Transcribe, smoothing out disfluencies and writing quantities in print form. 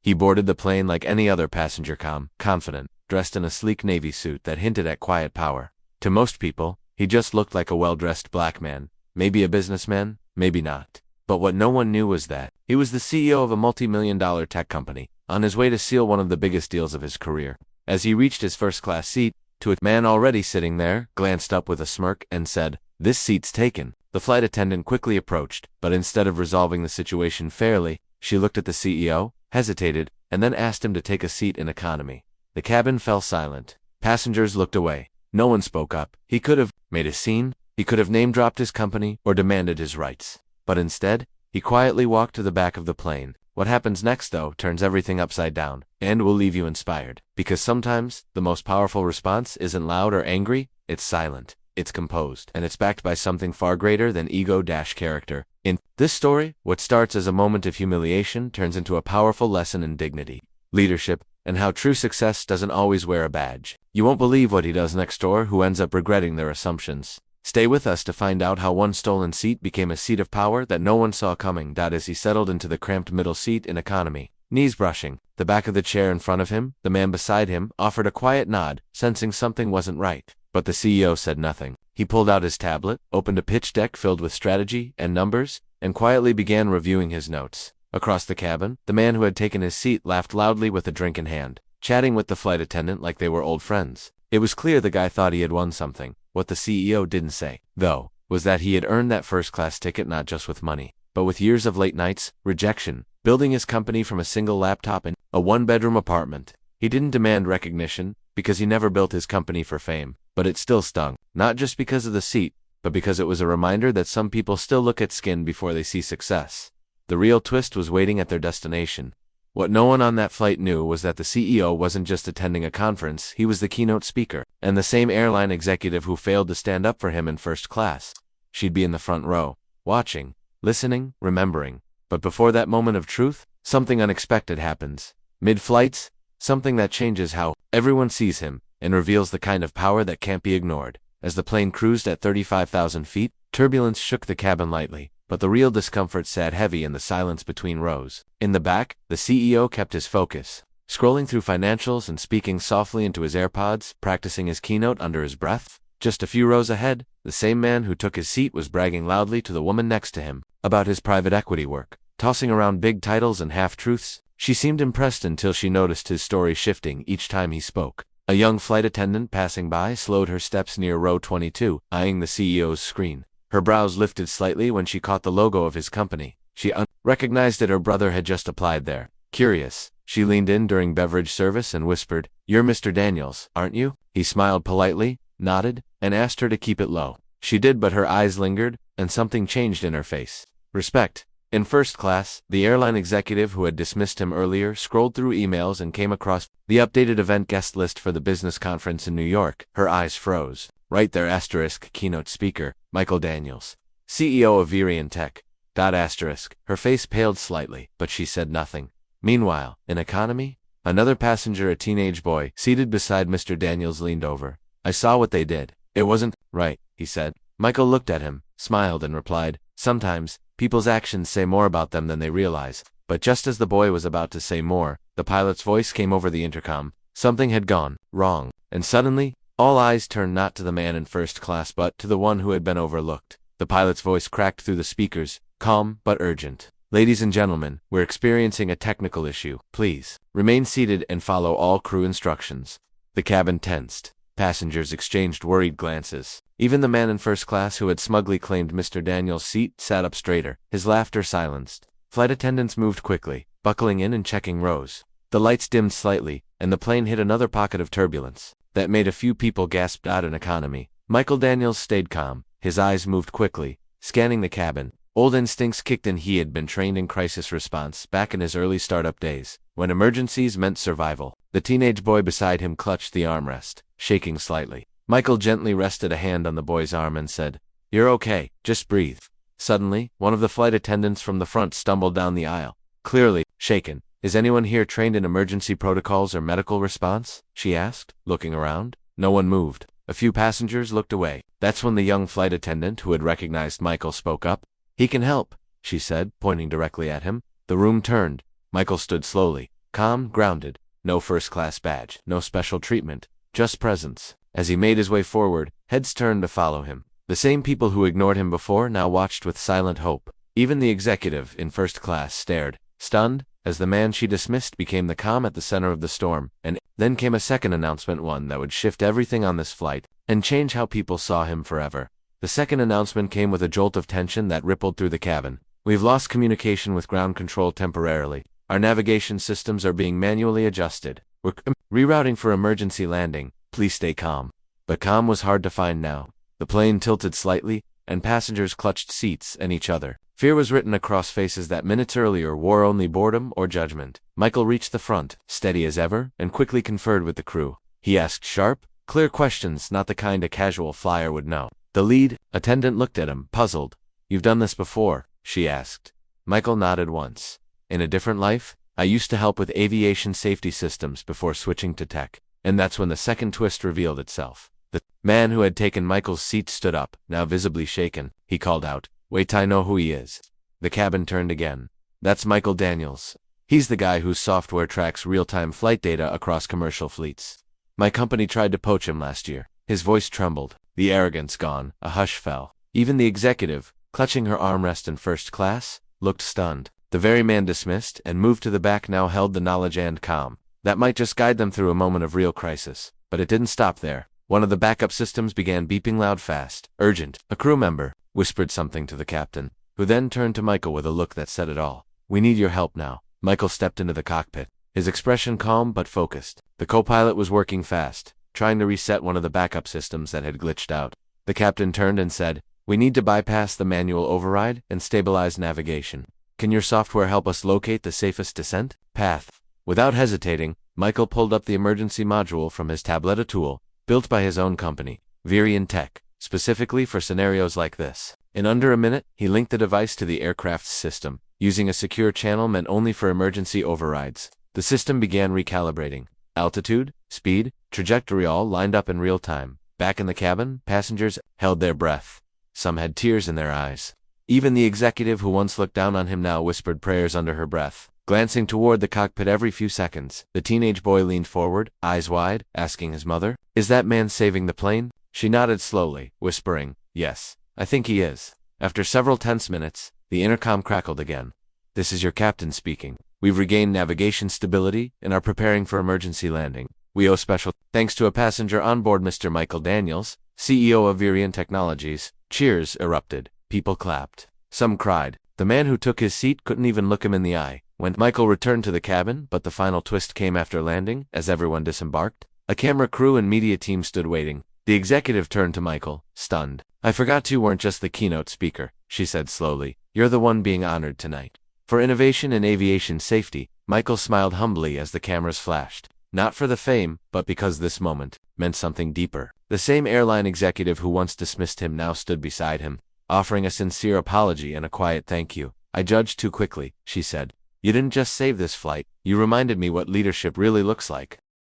He boarded the plane like any other passenger, calm, confident, dressed in a sleek navy suit that hinted at quiet power. To most people, he just looked like a well-dressed black man, maybe a businessman, maybe not. But what no one knew was that he was the CEO of a multi-million-dollar tech company, on his way to seal one of the biggest deals of his career. As he reached his first-class seat, to a man already sitting there, glanced up with a smirk and said, "This seat's taken." The flight attendant quickly approached, but instead of resolving the situation fairly, she looked at the CEO, hesitated, and then asked him to take a seat in economy. The cabin fell silent. Passengers looked away. No one spoke up. He could have made a scene, he could have name-dropped his company, or demanded his rights. But instead, he quietly walked to the back of the plane. What happens next, though, turns everything upside down, and will leave you inspired. Because sometimes, the most powerful response isn't loud or angry, it's silent, it's composed, and it's backed by something far greater than ego-character. In this story, what starts as a moment of humiliation turns into a powerful lesson in dignity, leadership, and how true success doesn't always wear a badge. You won't believe what he does next door, who ends up regretting their assumptions. Stay with us to find out how one stolen seat became a seat of power that no one saw coming. As he settled into the cramped middle seat in economy, knees brushing, the back of the chair in front of him, the man beside him offered a quiet nod, sensing something wasn't right. But the CEO said nothing. He pulled out his tablet, opened a pitch deck filled with strategy and numbers, and quietly began reviewing his notes. Across the cabin, the man who had taken his seat laughed loudly with a drink in hand, chatting with the flight attendant like they were old friends. It was clear the guy thought he had won something. What the CEO didn't say, though, was that he had earned that first-class ticket not just with money, but with years of late nights, rejection, building his company from a single laptop in a one-bedroom apartment. He didn't demand recognition, because he never built his company for fame, but it still stung, not just because of the seat, but because it was a reminder that some people still look at skin before they see success. The real twist was waiting at their destination. What no one on that flight knew was that the CEO wasn't just attending a conference, he was the keynote speaker, and the same airline executive who failed to stand up for him in first class. She'd be in the front row, watching, listening, remembering. But before that moment of truth, something unexpected happens. Mid-flights, something that changes how everyone sees him, and reveals the kind of power that can't be ignored. As the plane cruised at 35,000 feet, turbulence shook the cabin lightly, but the real discomfort sat heavy in the silence between rows. In the back, the CEO kept his focus, scrolling through financials and speaking softly into his AirPods, practicing his keynote under his breath. Just a few rows ahead, the same man who took his seat was bragging loudly to the woman next to him about his private equity work, tossing around big titles and half-truths. She seemed impressed until she noticed his story shifting each time he spoke. A young flight attendant passing by slowed her steps near row 22, eyeing the CEO's screen. Her brows lifted slightly when she caught the logo of his company. She recognized that her brother had just applied there. Curious, she leaned in during beverage service and whispered, "You're Mr. Daniels, aren't you?" He smiled politely, nodded, and asked her to keep it low. She did, but her eyes lingered, and something changed in her face. Respect. In first class, the airline executive who had dismissed him earlier scrolled through emails and came across the updated event guest list for the business conference in New York. Her eyes froze. Right there, asterisk, keynote speaker, Michael Daniels, CEO of Virion Tech. Asterisk. Her face paled slightly, but she said nothing. Meanwhile, in economy, another passenger, a teenage boy, seated beside Mr. Daniels, leaned over. "I saw what they did. It wasn't right," he said. Michael looked at him, smiled, and replied, "Sometimes, people's actions say more about them than they realize." But just as the boy was about to say more, the pilot's voice came over the intercom. Something had gone wrong, and suddenly, all eyes turned not to the man in first class but to the one who had been overlooked. The pilot's voice cracked through the speakers, calm but urgent. "Ladies and gentlemen, we're experiencing a technical issue. Please, remain seated and follow all crew instructions." The cabin tensed. Passengers exchanged worried glances. Even the man in first class who had smugly claimed Mr. Daniels' seat sat up straighter, his laughter silenced. Flight attendants moved quickly, buckling in and checking rows. The lights dimmed slightly, and the plane hit another pocket of turbulence that made a few people gasp out in economy. Michael Daniels stayed calm. His eyes moved quickly, scanning the cabin. Old instincts kicked in. He had been trained in crisis response back in his early startup days, when emergencies meant survival. The teenage boy beside him clutched the armrest, shaking slightly. Michael gently rested a hand on the boy's arm and said, "You're okay, just breathe." Suddenly, one of the flight attendants from the front stumbled down the aisle, clearly shaken. "Is anyone here trained in emergency protocols or medical response?" she asked, looking around. No one moved. A few passengers looked away. That's when the young flight attendant who had recognized Michael spoke up. "He can help," she said, pointing directly at him. The room turned. Michael stood slowly, Calm, grounded. No first-class badge, no special treatment, just presence. As he made his way forward, heads turned to follow him. The same people who ignored him before now watched with silent hope. Even the executive in first class stared, stunned, as the man she dismissed became the calm at the center of the storm. And then came a second announcement, one that would shift everything on this flight and change how people saw him forever. The second announcement came with a jolt of tension that rippled through the cabin. We've lost communication with ground control temporarily. Our navigation systems are being manually adjusted. We're rerouting for emergency landing. Please stay calm. But calm was hard to find now. The plane tilted slightly, and passengers clutched seats and each other. Fear was written across faces that minutes earlier wore only boredom or judgment. Michael reached the front, steady as ever, and quickly conferred with the crew. He asked sharp, clear questions, not the kind a casual flyer would know. The lead attendant looked at him, puzzled. "You've done this before?" she asked. Michael nodded once. "In a different life, I used to help with aviation safety systems before switching to tech." And that's when the second twist revealed itself. The man who had taken Michael's seat stood up, now visibly shaken. He called out, "Wait, I know who he is." The cabin turned again. "That's Michael Daniels. He's the guy whose software tracks real-time flight data across commercial fleets. My company tried to poach him last year." His voice trembled, the arrogance gone, a hush fell. Even the executive, clutching her armrest in first class, looked stunned. The very man dismissed and moved to the back now held the knowledge and calm that might just guide them through a moment of real crisis. But it didn't stop there. One of the backup systems began beeping loud fast. "Urgent." A crew member whispered something to the captain, who then turned to Michael with a look that said it all. "We need your help now." Michael stepped into the cockpit, his expression calm but focused. The co-pilot was working fast, trying to reset one of the backup systems that had glitched out. The captain turned and said, "We need to bypass the manual override and stabilize navigation. Can your software help us locate the safest descent path?" Without hesitating, Michael pulled up the emergency module from his tablet, a tool built by his own company, Virion Tech, specifically for scenarios like this. In under a minute, he linked the device to the aircraft's system, using a secure channel meant only for emergency overrides. The system began recalibrating. Altitude, speed, trajectory all lined up in real time. Back in the cabin, passengers held their breath. Some had tears in their eyes. Even the executive who once looked down on him now whispered prayers under her breath. Glancing toward the cockpit every few seconds, the teenage boy leaned forward, eyes wide, asking his mother, "Is that man saving the plane?" She nodded slowly, whispering, "Yes, I think he is." After several tense minutes, the intercom crackled again. "This is your captain speaking. We've regained navigation stability and are preparing for emergency landing. We owe special thanks to a passenger on board, Mr. Michael Daniels, CEO of Virion Technologies." Cheers erupted. People clapped. Some cried. The man who took his seat couldn't even look him in the eye. When Michael returned to the cabin, but the final twist came after landing, as everyone disembarked. A camera crew and media team stood waiting. The executive turned to Michael, stunned. "I forgot you weren't just the keynote speaker," she said slowly. "You're the one being honored tonight." For innovation in aviation safety, Michael smiled humbly as the cameras flashed. Not for the fame, but because this moment meant something deeper. The same airline executive who once dismissed him now stood beside him, offering a sincere apology and a quiet thank you. "I judged too quickly," she said. "You didn't just save this flight, you reminded me what leadership really looks like."